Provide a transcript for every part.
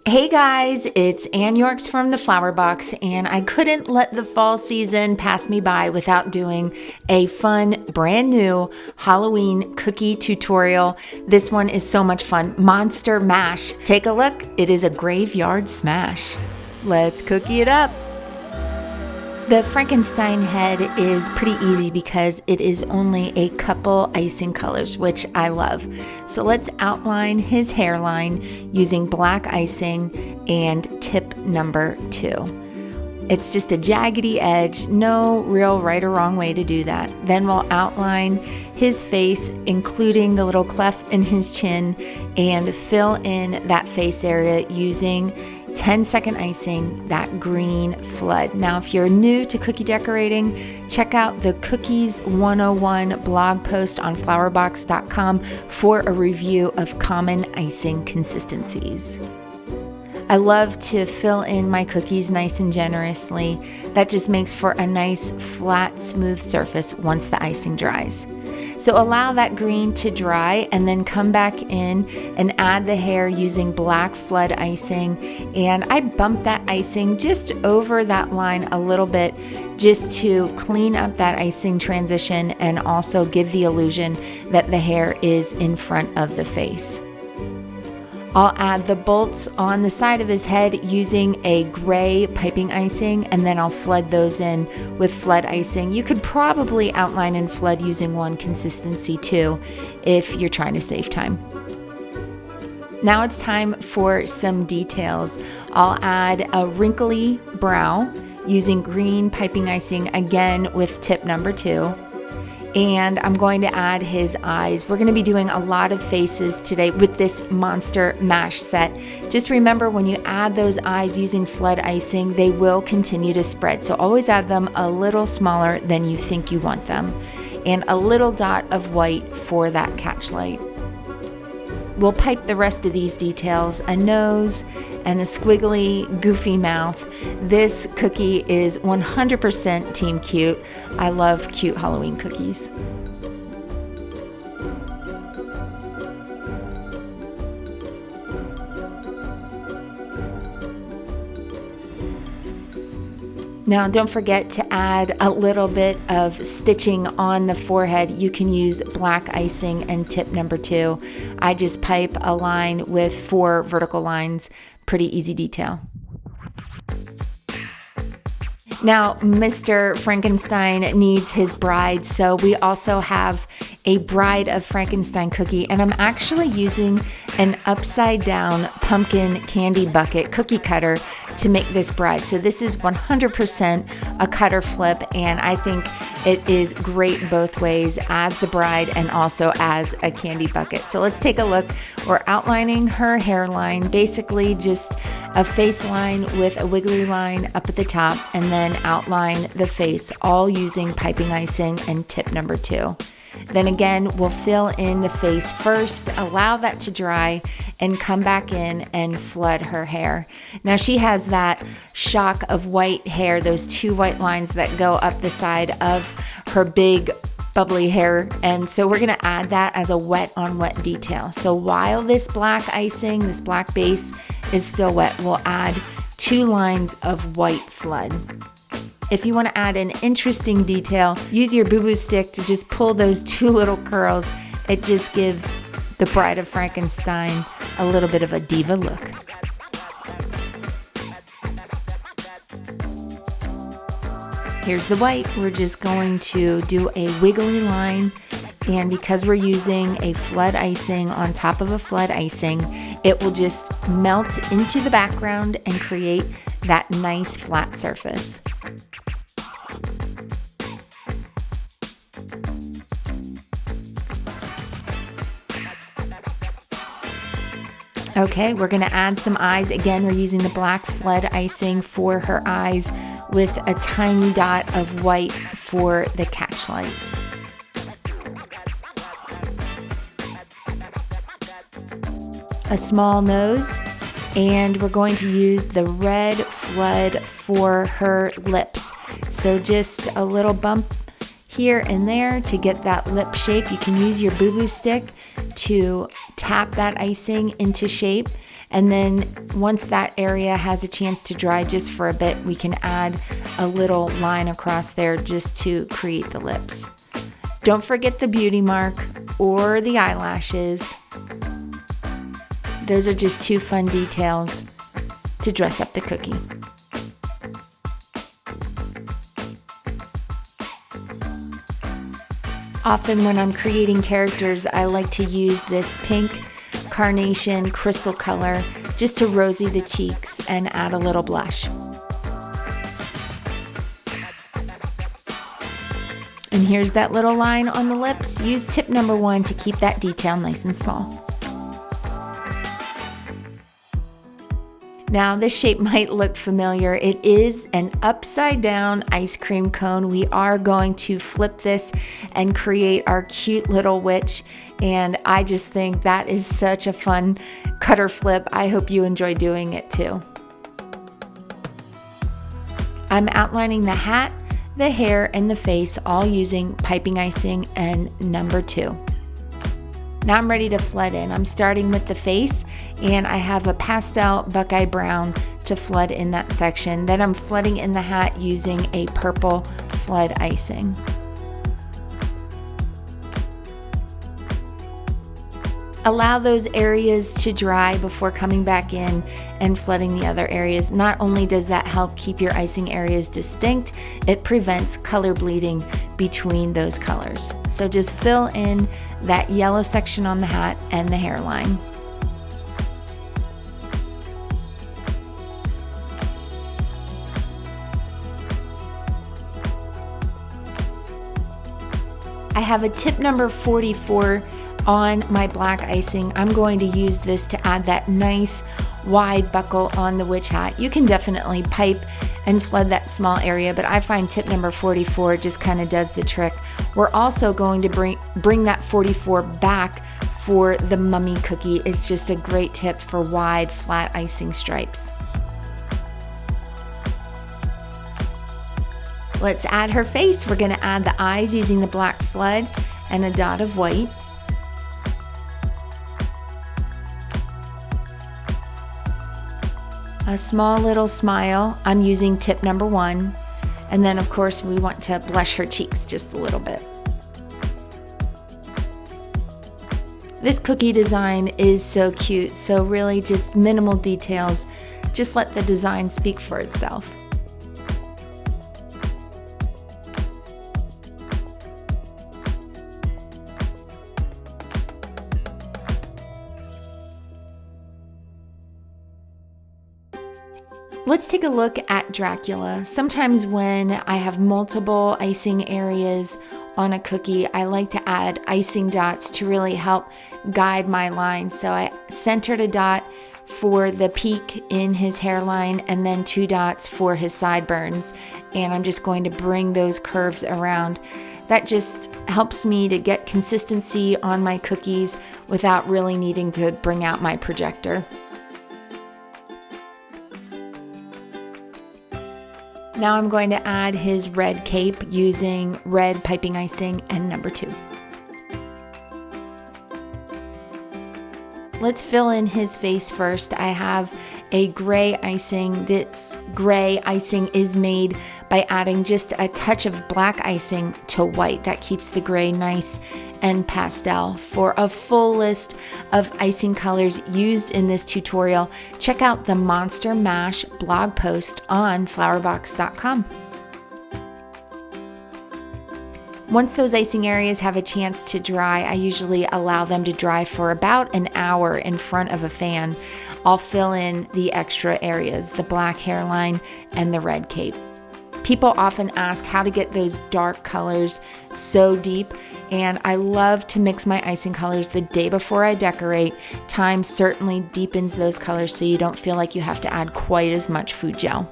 Hey guys, it's Ann Yorks from the Flower Box, and I couldn't let the fall season pass me by without doing a fun, brand new Halloween cookie tutorial. This one is so much fun. Monster Mash. Take a look. It is a graveyard smash. Let's cookie it up. The Frankenstein head is pretty easy because it is only a couple icing colors, which I love. So let's outline his hairline using black icing and tip number 2. It's just a jaggedy edge, no real right or wrong way to do that. Then we'll outline his face, including the little cleft in his chin, and fill in that face area using 10-second icing, that green flood. Now, if you're new to cookie decorating, check out the Cookies 101 blog post on flowerbox.com for a review of common icing consistencies. I love to fill in my cookies nice and generously. That just makes for a nice, flat, smooth surface once the icing dries. So allow that green to dry and then come back in and add the hair using black flood icing. And I bump that icing just over that line a little bit just to clean up that icing transition and also give the illusion that the hair is in front of the face. I'll add the bolts on the side of his head using a gray piping icing, and then I'll flood those in with flood icing. You could probably outline and flood using one consistency too, if you're trying to save time. Now it's time for some details. I'll add a wrinkly brow using green piping icing, again with tip number 2. And I'm going to add his eyes. We're going to be doing a lot of faces today with this Monster Mash set. Just remember, when you add those eyes using flood icing, they will continue to spread. So always add them a little smaller than you think you want them. And a little dot of white for that catch light. We'll pipe the rest of these details, a nose and a squiggly, goofy mouth. This cookie is 100% Team Cute. I love cute Halloween cookies. Now, don't forget to add a little bit of stitching on the forehead. You can use black icing and tip number 2. I just pipe a line with 4 vertical lines. Pretty easy detail. Now, Mr. Frankenstein needs his bride, so we also have a Bride of Frankenstein cookie, and I'm actually using an upside down pumpkin candy bucket cookie cutter to make this bride. So this is 100% a cutter flip, and I think it is great both ways, as the bride and also as a candy bucket. So let's take a look. We're outlining her hairline, basically just a face line with a wiggly line up at the top, and then outline the face, all using piping icing and tip number 2. Then again, we'll fill in the face first, allow that to dry, and come back in and flood her hair. Now she has that shock of white hair, those 2 white lines that go up the side of her big bubbly hair, and so we're gonna add that as a wet on wet detail. So while this black icing, this black base is still wet, we'll add 2 lines of white flood. If you want to add an interesting detail, use your boo-boo stick to just pull those 2 little curls. It just gives the Bride of Frankenstein a little bit of a diva look. Here's the white. We're just going to do a wiggly line, and because we're using a flood icing on top of a flood icing, it will just melt into the background and create that nice flat surface. Okay, we're gonna add some eyes. Again, we're using the black flood icing for her eyes with a tiny dot of white for the catch light. A small nose, and we're going to use the red flood for her lips. So just a little bump here and there to get that lip shape. You can use your boo-boo stick to tap that icing into shape. And then once that area has a chance to dry just for a bit, we can add a little line across there just to create the lips. Don't forget the beauty mark or the eyelashes. Those are just two fun details to dress up the cookie. Often when I'm creating characters, I like to use this pink carnation crystal color just to rosy the cheeks and add a little blush. And here's that little line on the lips. Use tip number 1 to keep that detail nice and small. Now this shape might look familiar. It is an upside down ice cream cone. We are going to flip this and create our cute little witch. And I just think that is such a fun cutter flip. I hope you enjoy doing it too. I'm outlining the hat, the hair, and the face all using piping icing and number 2. Now I'm ready to flood in. I'm starting with the face, and I have a pastel buckeye brown to flood in that section. Then I'm flooding in the hat using a purple flood icing. Allow those areas to dry before coming back in and flooding the other areas. Not only does that help keep your icing areas distinct, it prevents color bleeding between those colors. So just fill in that yellow section on the hat and the hairline. I have a tip number 44 on my black icing. I'm going to use this to add that nice wide buckle on the witch hat. You can definitely pipe and flood that small area, but I find tip number 44 just kind of does the trick. We're also going to bring that 44 back for the mummy cookie. It's just a great tip for wide flat icing stripes. Let's add her face. We're going to add the eyes using the black flood and a dot of white. A small little smile. I'm using tip number 1. And then of course we want to blush her cheeks just a little bit. This cookie design is so cute, so really just minimal details. Just let the design speak for itself. Let's take a look at Dracula. Sometimes when I have multiple icing areas on a cookie, I like to add icing dots to really help guide my line. So I centered a dot for the peak in his hairline and then 2 dots for his sideburns. And I'm just going to bring those curves around. That just helps me to get consistency on my cookies without really needing to bring out my projector. Now I'm going to add his red cape using red piping icing and number 2. Let's fill in his face first. I have a gray icing. This gray icing is made by adding just a touch of black icing to white. That keeps the gray nice and pastel. For a full list of icing colors used in this tutorial, check out the Monster Mash blog post on flowerbox.com. Once those icing areas have a chance to dry, I usually allow them to dry for about an hour in front of a fan. I'll fill in the extra areas, the black hairline and the red cape. People often ask how to get those dark colors so deep, and I love to mix my icing colors the day before I decorate. Time certainly deepens those colors so you don't feel like you have to add quite as much food gel.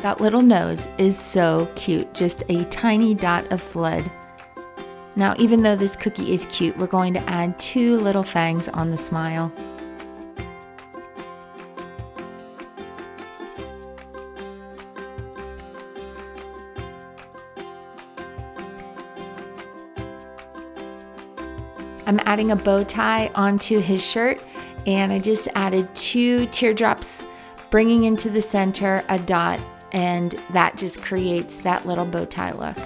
That little nose is so cute, just a tiny dot of flood. Now, even though this cookie is cute, we're going to add 2 little fangs on the smile. I'm adding a bow tie onto his shirt, and I just added 2 teardrops, bringing into the center a dot, and that just creates that little bow tie look.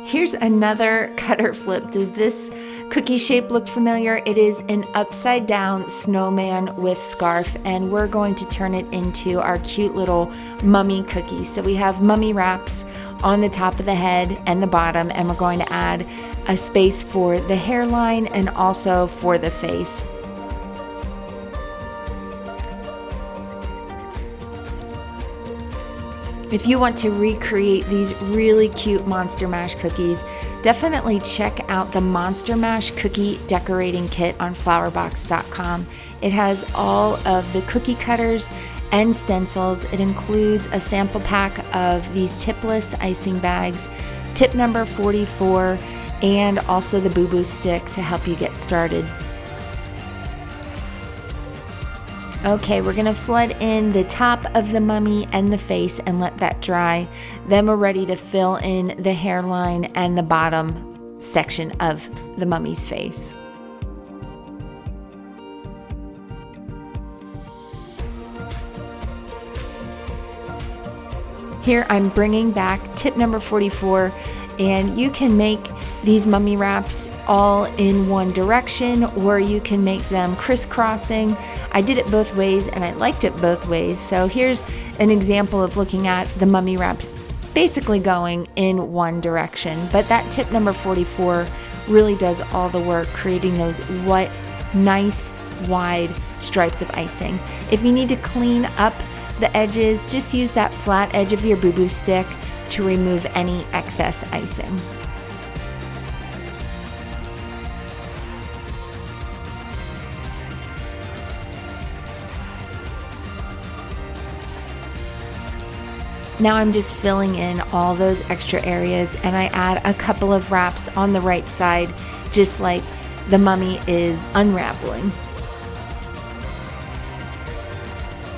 Here's another cutter flip. Does this cookie shape look familiar? It is an upside down snowman with scarf, and we're going to turn it into our cute little mummy cookie. So we have mummy wraps on the top of the head and the bottom, and we're going to add a space for the hairline and also for the face. If you want to recreate these really cute Monster Mash cookies, definitely check out the Monster Mash Cookie Decorating Kit on flowerbox.com. It has all of the cookie cutters and stencils. It includes a sample pack of these tipless icing bags, tip number 44, and also the boo-boo stick to help you get started. Okay, we're gonna flood in the top of the mummy and the face and let that dry. Then we're ready to fill in the hairline and the bottom section of the mummy's face. Here I'm bringing back tip number 44, and you can make these mummy wraps all in one direction, or you can make them crisscrossing. I did it both ways and I liked it both ways. So here's an example of looking at the mummy wraps basically going in one direction. But that tip number 44 really does all the work, creating those nice wide stripes of icing. If you need to clean up the edges, just use that flat edge of your boo-boo stick to remove any excess icing. Now I'm just filling in all those extra areas, and I add a couple of wraps on the right side, just like the mummy is unraveling.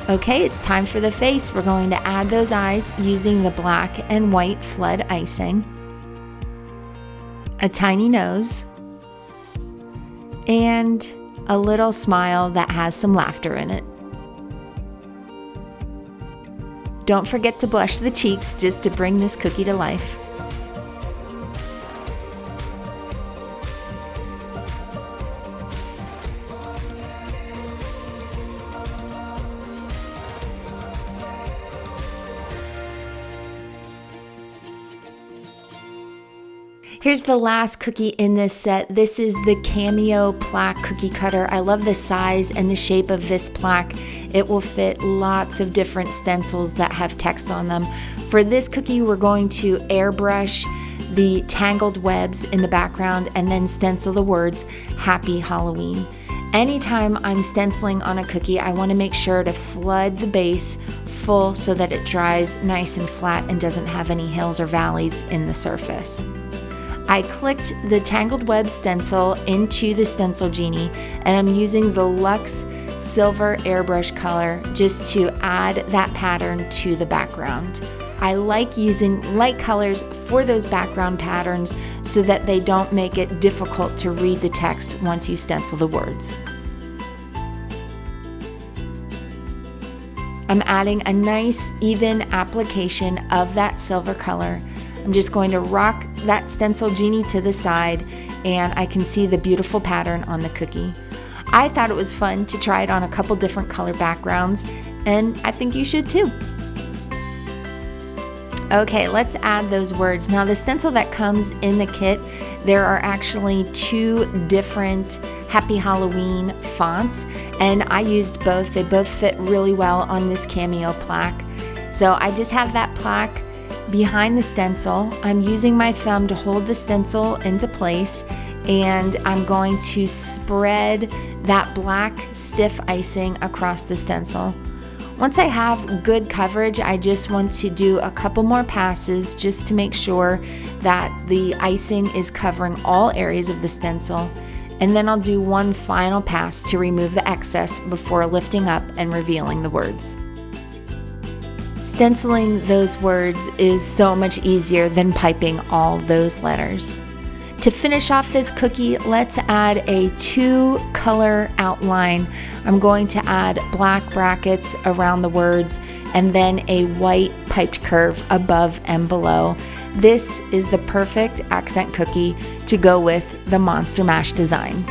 Okay, it's time for the face. We're going to add those eyes using the black and white flood icing, a tiny nose, and a little smile that has some laughter in it. Don't forget to blush the cheeks just to bring this cookie to life. Here's the last cookie in this set. This is the Cameo Plaque Cookie Cutter. I love the size and the shape of this plaque. It will fit lots of different stencils that have text on them. For this cookie, we're going to airbrush the tangled webs in the background and then stencil the words Happy Halloween. Anytime I'm stenciling on a cookie, I want to make sure to flood the base full so that it dries nice and flat and doesn't have any hills or valleys in the surface. I clicked the Tangled Web stencil into the Stencil Genie, and I'm using the Luxe Silver Airbrush color just to add that pattern to the background. I like using light colors for those background patterns so that they don't make it difficult to read the text once you stencil the words. I'm adding a nice even application of that silver color. I'm just going to rock that Stencil Genie to the side, and I can see the beautiful pattern on the cookie. I thought it was fun to try it on a couple different color backgrounds, and I think you should too. Okay, let's add those words. Now the stencil that comes in the kit, there are actually 2 different Happy Halloween fonts, and I used both. They both fit really well on this Cameo plaque. So I just have that plaque behind the stencil. I'm using my thumb to hold the stencil into place, and I'm going to spread that black stiff icing across the stencil. Once I have good coverage, I just want to do a couple more passes just to make sure that the icing is covering all areas of the stencil. and then I'll do one final pass to remove the excess before lifting up and revealing the words. Stenciling those words is so much easier than piping all those letters. To finish off this cookie, let's add a 2-color outline. I'm going to add black brackets around the words and then a white piped curve above and below. This is the perfect accent cookie to go with the Monster Mash designs.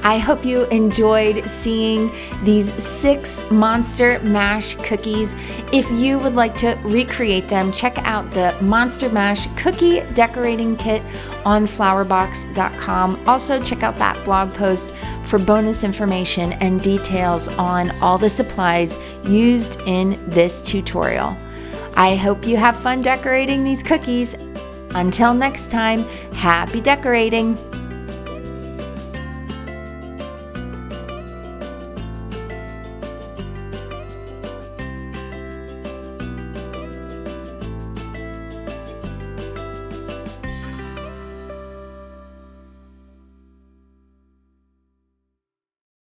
I hope you enjoyed seeing these 6 Monster Mash cookies. If you would like to recreate them, check out the Monster Mash Cookie Decorating Kit on flowerbox.com. Also, check out that blog post for bonus information and details on all the supplies used in this tutorial. I hope you have fun decorating these cookies. Until next time, happy decorating!